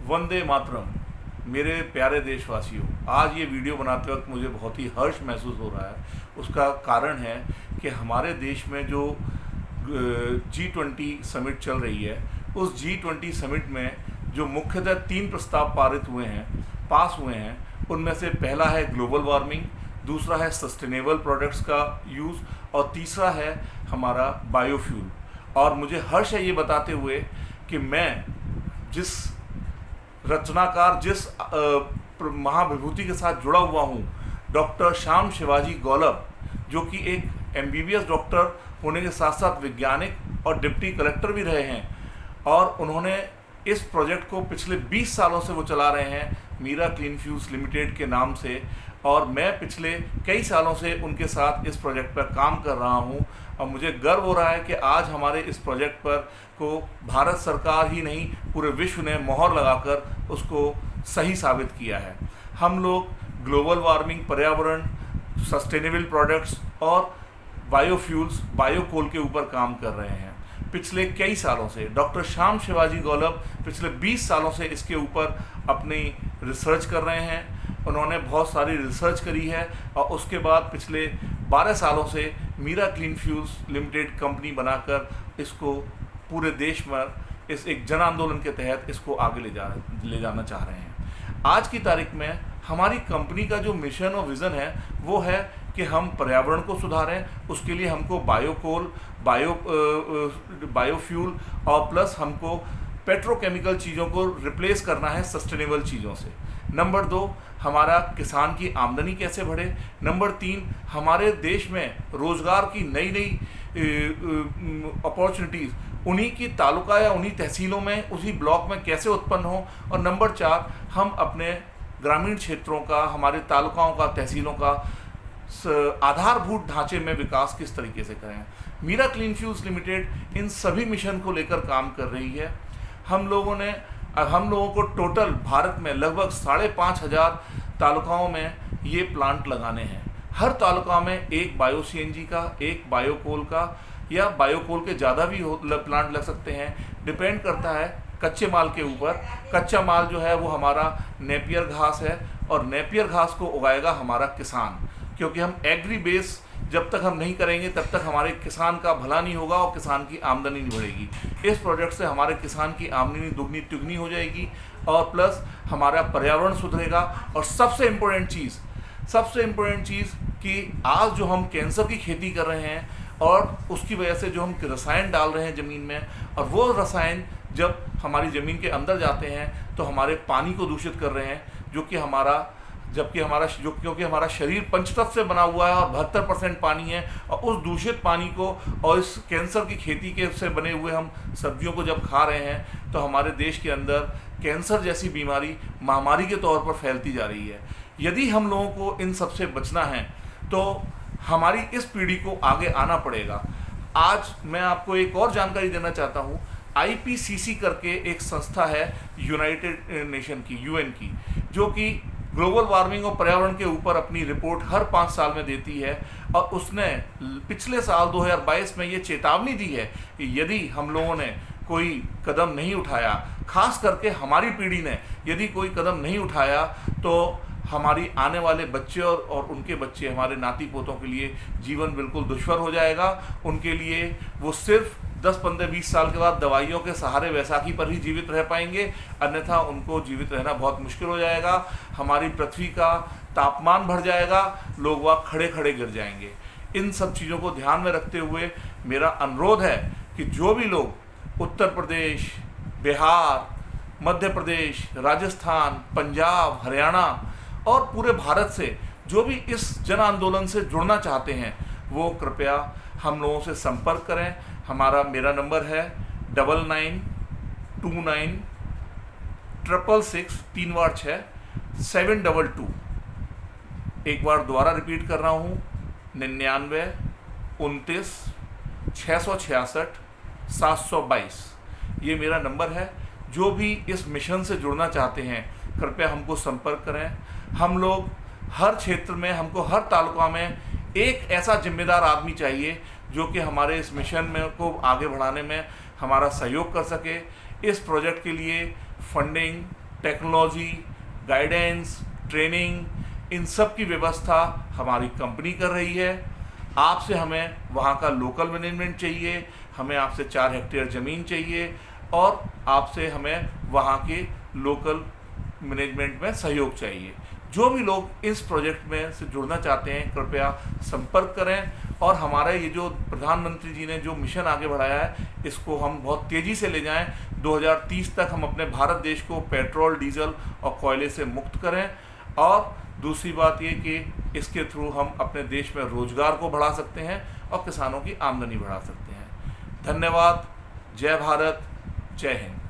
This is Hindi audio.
वंदे मातरम। मेरे प्यारे देशवासियों, आज ये वीडियो बनाते वक्त मुझे बहुत ही हर्ष महसूस हो रहा है। उसका कारण है कि हमारे देश में जो G20 समिट चल रही है, उस G20 समिट में जो मुख्यतः 3 प्रस्ताव पास हुए हैं, उनमें से पहला है ग्लोबल वार्मिंग, दूसरा है सस्टेनेबल प्रोडक्ट्स का यूज़ और तीसरा है हमारा बायोफ्यूल। और मुझे हर्ष है ये बताते हुए कि मैं जिस रचनाकार, जिस महाविभूति के साथ जुड़ा हुआ हूँ, डॉक्टर श्याम शिवाजी गौलभ, जो कि एक MBBS डॉक्टर होने के साथ साथ वैज्ञानिक और डिप्टी कलेक्टर भी रहे हैं, और उन्होंने इस प्रोजेक्ट को पिछले 20 सालों से वो चला रहे हैं मीरा क्लीन फ्यूल्स लिमिटेड के नाम से। और मैं पिछले कई सालों से उनके साथ इस प्रोजेक्ट पर काम कर रहा हूं, और मुझे गर्व हो रहा है कि आज हमारे इस प्रोजेक्ट पर को भारत सरकार ही नहीं, पूरे विश्व ने मोहर लगाकर उसको सही साबित किया है। हम लोग ग्लोबल वार्मिंग, पर्यावरण, सस्टेनेबल प्रोडक्ट्स और बायोफ्यूल्स, बायोकोल के ऊपर काम कर रहे हैं पिछले कई सालों से। डॉक्टर श्याम शिवाजी गौलभ पिछले 20 सालों से इसके ऊपर अपनी रिसर्च कर रहे हैं। उन्होंने बहुत सारी रिसर्च करी है और उसके बाद पिछले 12 सालों से Meera clean fuels limited company बनाकर इसको पूरे देश में इस एक जन आंदोलन के तहत इसको आगे ले जाना चाह रहे हैं। आज की तारीख में हमारी कंपनी का जो मिशन और विज़न है वो है कि हम पर्यावरण को सुधारें। उसके लिए हमको बायोकोल, बायोफ्यूल और प्लस हमको पेट्रोकेमिकल चीज़ों को रिप्लेस करना है सस्टेनेबल चीज़ों से। नंबर 2, हमारा किसान की आमदनी कैसे बढ़े। नंबर 3, हमारे देश में रोज़गार की नई अपॉर्चुनिटीज़ उन्हीं की तालुका या उन्हीं तहसीलों में, उसी ब्लॉक में कैसे उत्पन्न हो। और नंबर 4, हम अपने ग्रामीण क्षेत्रों का, हमारे तालुकाओं का, तहसीलों का आधारभूत ढांचे में विकास किस तरीके से करें। मीरा क्लीन फ्यूल्स लिमिटेड इन सभी मिशन को लेकर काम कर रही है। हम लोगों को टोटल भारत में लगभग 5,500 तालुकाओं में ये प्लांट लगाने हैं। हर तालुका में एक बायो CNG का, एक बायोकोल का, या बायोकोल के ज़्यादा भी प्लांट लग सकते हैं। डिपेंड करता है कच्चे माल के ऊपर। कच्चा माल जो है वो हमारा नेपियर घास है, और नेपियर घास को उगाएगा हमारा किसान, क्योंकि हम एग्री बेस जब तक हम नहीं करेंगे तब तक हमारे किसान का भला नहीं होगा और किसान की आमदनी नहीं बढ़ेगी। इस प्रोजेक्ट से हमारे किसान की आमदनी दुगनी तिगनी हो जाएगी, और प्लस हमारा पर्यावरण सुधरेगा। और सबसे इम्पोर्टेंट चीज़ कि आज जो हम कैंसर की खेती कर रहे हैं और उसकी वजह से जो हम रसायन डाल रहे हैं ज़मीन में, और वो रसायन जब हमारी ज़मीन के अंदर जाते हैं तो हमारे पानी को दूषित कर रहे हैं, क्योंकि हमारा शरीर पंचतत्व से बना हुआ है और 72% पानी है। और उस दूषित पानी को और इस कैंसर की खेती के से बने हुए हम सब्जियों को जब खा रहे हैं तो हमारे देश के अंदर कैंसर जैसी बीमारी महामारी के तौर पर फैलती जा रही है। यदि हम लोगों को इन सब से बचना है तो हमारी इस पीढ़ी को आगे आना पड़ेगा। आज मैं आपको एक और जानकारी देना चाहता हूँ। IPCC करके एक संस्था है यूनाइटेड नेशन की, UN की, जो कि ग्लोबल वार्मिंग और पर्यावरण के ऊपर अपनी रिपोर्ट हर 5 साल में देती है। और उसने पिछले साल 2022 में ये चेतावनी दी है कि यदि हम लोगों ने कोई कदम नहीं उठाया, खास करके हमारी पीढ़ी ने यदि कोई कदम नहीं उठाया, तो हमारी आने वाले बच्चे और उनके बच्चे, हमारे नाती पोतों के लिए जीवन बिल्कुल दुश्वार हो जाएगा। उनके लिए वो सिर्फ 10, 15, 20 साल के बाद दवाइयों के सहारे वैसाखी पर ही जीवित रह पाएंगे, अन्यथा उनको जीवित रहना बहुत मुश्किल हो जाएगा। हमारी पृथ्वी का तापमान बढ़ जाएगा, लोग वहाँ खड़े खड़े गिर जाएंगे। इन सब चीज़ों को ध्यान में रखते हुए मेरा अनुरोध है कि जो भी लोग उत्तर प्रदेश, बिहार, मध्य प्रदेश, राजस्थान, पंजाब, हरियाणा और पूरे भारत से जो भी इस जन आंदोलन से जुड़ना चाहते हैं, वो कृपया हम लोगों से संपर्क करें। मेरा नंबर है 9929 666 3 बार 6 722। एक बार दोबारा रिपीट कर रहा हूँ, 99 29 666 722। ये मेरा नंबर है। जो भी इस मिशन से जुड़ना चाहते हैं कृपया हमको संपर्क करें। हम लोग हर क्षेत्र में, हमको हर तालुका में एक ऐसा जिम्मेदार आदमी चाहिए जो कि हमारे इस मिशन में को आगे बढ़ाने में हमारा सहयोग कर सके। इस प्रोजेक्ट के लिए फंडिंग, टेक्नोलॉजी, गाइडेंस, ट्रेनिंग, इन सब की व्यवस्था हमारी कंपनी कर रही है। आपसे हमें वहाँ का लोकल मैनेजमेंट चाहिए, हमें आपसे 4 हेक्टेयर ज़मीन चाहिए और आपसे हमें वहाँ के लोकल मैनेजमेंट में सहयोग चाहिए। जो भी लोग इस प्रोजेक्ट में से जुड़ना चाहते हैं कृपया संपर्क करें और हमारा ये जो प्रधानमंत्री जी ने जो मिशन आगे बढ़ाया है इसको हम बहुत तेज़ी से ले जाएं। 2030 तक हम अपने भारत देश को पेट्रोल, डीजल और कोयले से मुक्त करें। और दूसरी बात ये कि इसके थ्रू हम अपने देश में रोजगार को बढ़ा सकते हैं और किसानों की आमदनी बढ़ा सकते हैं। धन्यवाद। जय भारत, जय हिंद।